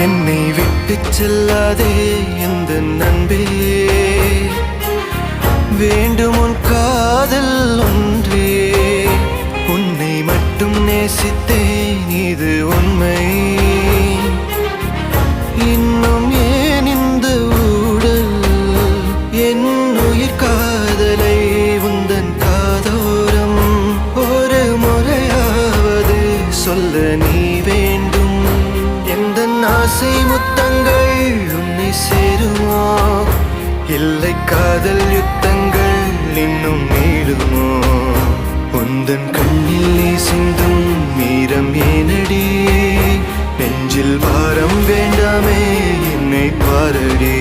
என்னை விட்டு செல்லாதே எந்த நண்பே, வேண்டும் உன் காதல் ஒன்றே. உன்னை மட்டும் நேசித்தேன் இது உண்மை. இன்னும் ஏன் இந்த ஊடல் என் உயிர் காதலை உந்தன் காதோரம் ஒரு முறையாவது சொல்ல நீ வேண்டும். எந்த ஆசை முத்தங்கள் உன்னை சேருமோ, இல்லை காதல் யுத்தங்கள் இன்னும் நீளுமோ. உந்தன் கண்ணில் நீ சிந்தும் மீரம் ஏனடி, நெஞ்சில் பாரம் வேண்டாமே என்னை பாரடி.